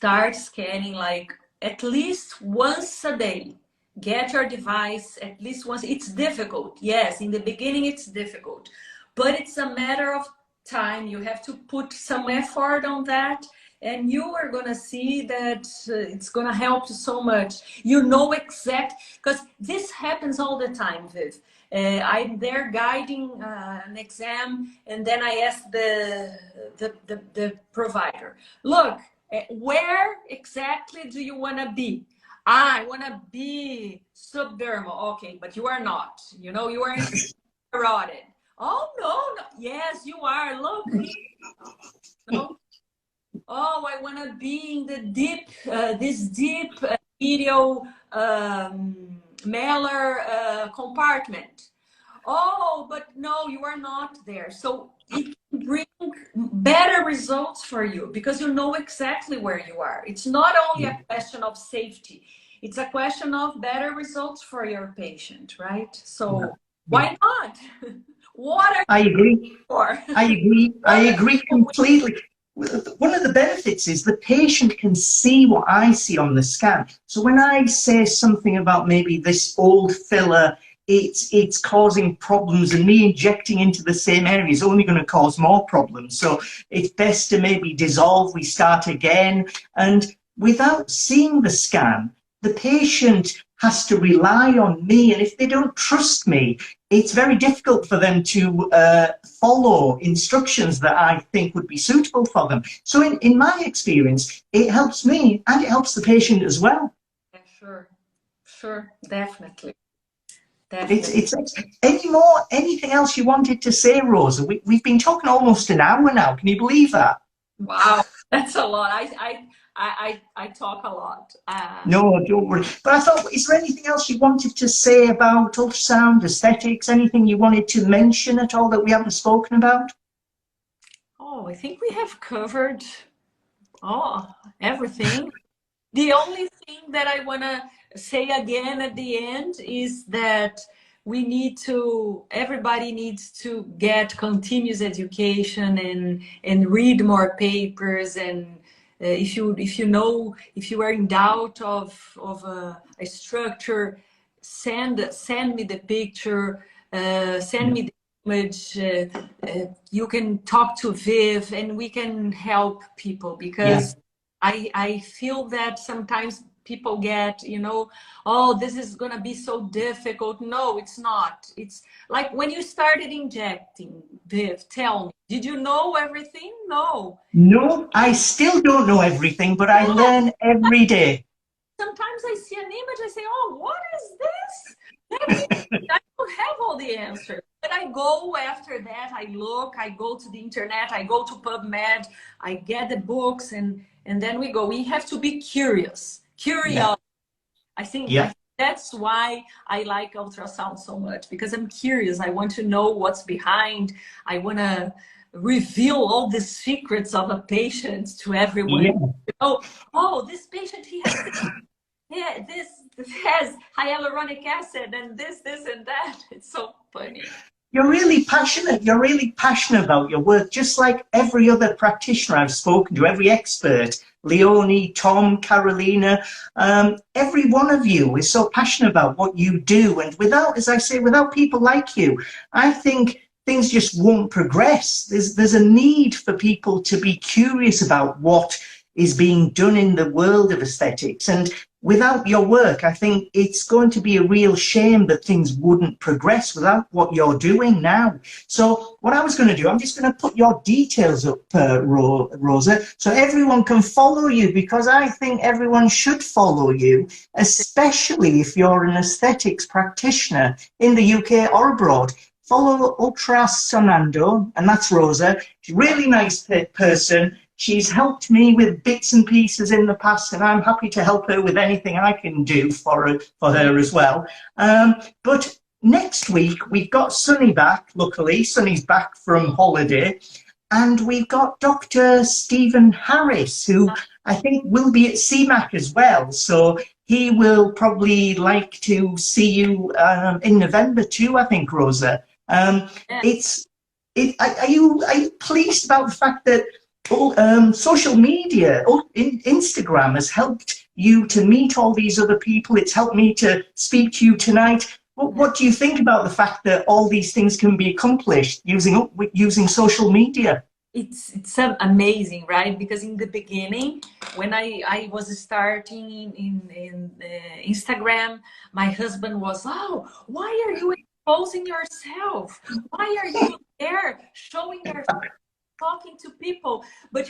start scanning like at least once a day. Get your device at least once. It's difficult. Yes, in the beginning it's difficult, but it's a matter of time. You have to put some effort on that, and you are going to see that it's going to help you so much. You know exact, because this happens all the time, Viv. I'm there guiding an exam, and then I ask the provider, look, where exactly do you want to be? I want to be subdermal. Okay, but you are not. You know, you are carotid. Oh, no, no. Yes, you are. Look. No? Oh, I want to be in the deep, this deep medial malar compartment. oh, but no, you are not there. So it can bring better results for you because you know exactly where you are. It's not only a question of safety, it's a question of better results for your patient, right? So why not? What are I agree. you for? I agree. I agree completely. One of the benefits is the patient can see what I see on the scan. So when I say something about maybe this old filler, it's causing problems, and me injecting into the same area is only going to cause more problems. So it's best to maybe dissolve, we start again. And without seeing the scan, the patient has to rely on me. And if they don't trust me, it's very difficult for them to follow instructions that I think would be suitable for them. So in my experience, it helps me and it helps the patient as well. Yeah, sure, definitely. It's anything else you wanted to say, Rosa? We've been talking almost an hour now. Can you believe that? Wow, that's a lot. I talk a lot. No, don't worry. But I thought, is there anything else you wanted to say about ultrasound, aesthetics, anything you wanted to mention at all that we haven't spoken about? Oh, I think we have covered everything. The only thing that I want to say again at the end is that everybody needs to get continuous education and read more papers. And if you are in doubt of a structure, send me the picture, send me the image. You can talk to Viv, and we can help people because. I feel that sometimes people get, oh, this is going to be so difficult. No, it's not. It's like when you started injecting, Viv, tell me, did you know everything? No. No, I still don't know everything, but I learn every day. Sometimes I see an image, I say, oh, what is this? I don't have all the answers. But I go after that, I look, I go to the internet, I go to PubMed, I get the books, and then we go. We have to be curious. I think that's why I like ultrasound so much, because I'm curious. I want to know what's behind. I want to reveal all the secrets of a patient to everyone. Oh, this patient, he has this has hyaluronic acid and this and that. It's so funny. You're really passionate. You're really passionate about your work, just like every other practitioner I've spoken to, every expert, Leonie, Tom, Carolina, every one of you is so passionate about what you do. And without, as I say, without people like you, I think things just won't progress. There's a need for people to be curious about what is being done in the world of aesthetics. And without your work, I think it's going to be a real shame that things wouldn't progress without what you're doing now. So what I was going to do, I'm just going to put your details up, Rosa, so everyone can follow you, because I think everyone should follow you, especially if you're an aesthetics practitioner in the UK or abroad. Follow Ultrasound, and that's Rosa. She's a really nice person. She's helped me with bits and pieces in the past, and I'm happy to help her with anything I can do for her as well. But next week, we've got Sunny back, luckily. Sunny's back from holiday. And we've got Dr. Stephen Harris, who I think will be at CMAC as well. So he will probably like to see you in November too, I think, Rosa. Are you pleased about the fact that social media, Instagram has helped you to meet all these other people? It's helped me to speak to you tonight. What do you think about the fact that all these things can be accomplished using social media? It's amazing, right? Because in the beginning, when I was starting in Instagram, my husband was, oh, why are you exposing yourself? Why are you there showing your talking to people? But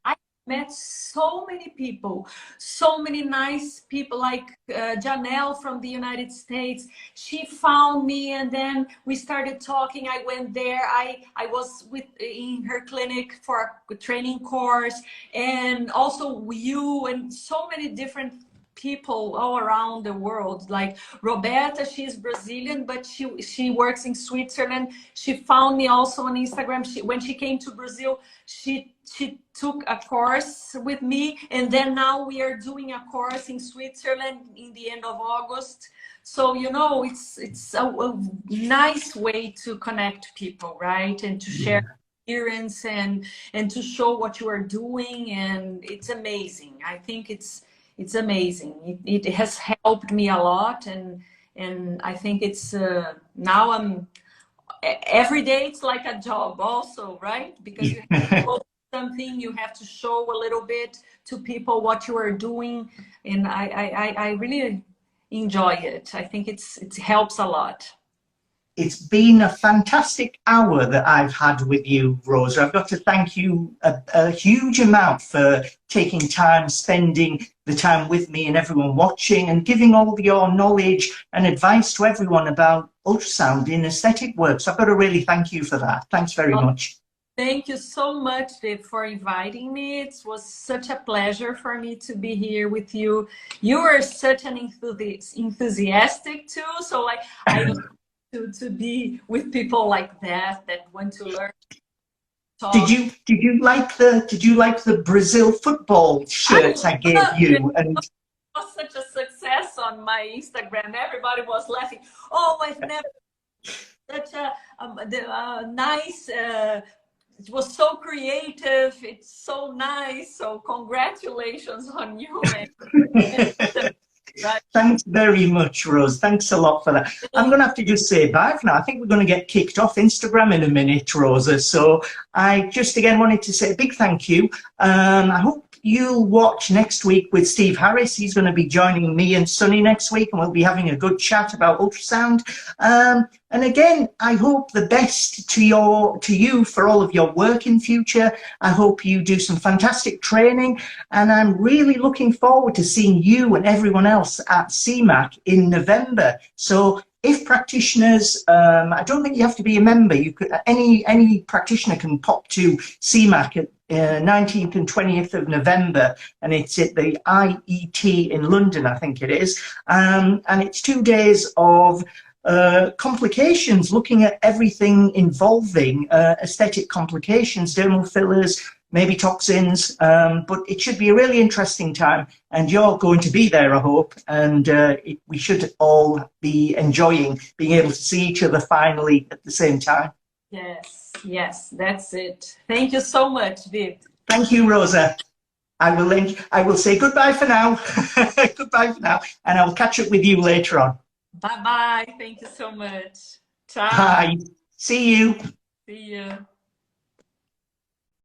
I met so many people, so many nice people, like Janelle from the United States. She found me, and then we started talking. I went there. I was in her clinic for a training course, and also you and so many different people all around the world. Like Roberta, she's Brazilian, but she works in Switzerland. She found me also on Instagram. When she came to Brazil, she took a course with me, and then now we are doing a course in Switzerland in the end of August. So, you know, it's a nice way to connect people, right? And to share experience and to show what you are doing, and it's amazing. I think it's amazing. It has helped me a lot, and I think it's now every day it's like a job also, right? Because you have to post something, you have to show a little bit to people what you are doing, and I really enjoy it. I think it helps a lot. It's been a fantastic hour that I've had with you, Rosa. I've got to thank you a huge amount for taking time, spending the time with me and everyone watching, and giving all your knowledge and advice to everyone about ultrasound in aesthetic work. So I've got to really thank you for that. Thanks very much. Thank you so much, Dave, for inviting me. It was such a pleasure for me to be here with you. You are such an enthusiastic too, so I love to be with people like that want to learn. Talk. Did you like the Brazil football shirts I gave you? And it was such a success on my Instagram. Everybody was laughing. Oh, I've never such a nice. It was so creative. It's so nice. So congratulations on you. Right. Thanks very much, Rose. Thanks a lot for that. I'm going to have to just say bye for now. I think we're going to get kicked off Instagram in a minute, Rosa. So I just again wanted to say a big thank you. I hope you'll watch next week with Steve Harris. He's going to be joining me and Sunny next week, and we'll be having a good chat about ultrasound. And again, I hope the best to you for all of your work in future. I hope you do some fantastic training, and I'm really looking forward to seeing you and everyone else at CMAC in November. So if practitioners, I don't think you have to be a member. You could, any practitioner can pop to CMAC at 19th and 20th of November, and it's at the IET in London, I think it is. And it's 2 days of complications, looking at everything involving aesthetic complications, dermal fillers, maybe toxins, but it should be a really interesting time, and you're going to be there, I hope, and we should all be enjoying being able to see each other finally at the same time. Yes, that's it. Thank you so much, Viv. Thank you, Rosa. I will say goodbye for now. Goodbye for now, and I'll catch up with you later on. Bye-bye. Thank you so much. Ciao. Bye. See you. See you.